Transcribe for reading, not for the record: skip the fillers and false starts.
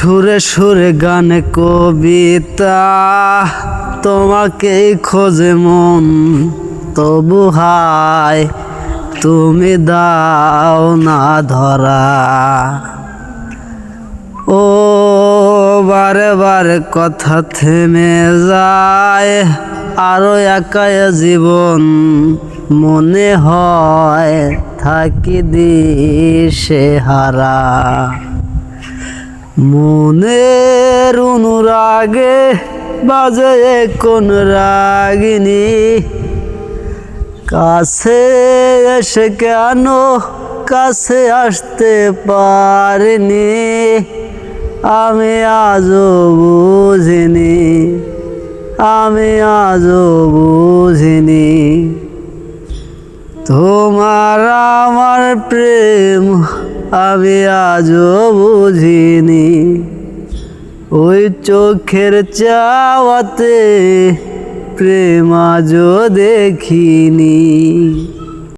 সুরে সুরে গান কবিতা তোমাকেই খোঁজে মন, তবু হায় তুমি দাও না ধরা। ও বারে বারে কথা থেমে যায়, আরো একাই জীবন মনে হয় থাকি দিশে হারা। মনের অনুরাগে বাজে কোন রাগিনী, কাছে এসে কেন কাছে আসতে পারিনি। আমি আজও বুঝিনি, আমি আজও বুঝিনি তোমার আমার প্রেম আমি আজও বুঝিনি। ওই চোখের চাওয়াতে প্রেম আজও দেখিনি।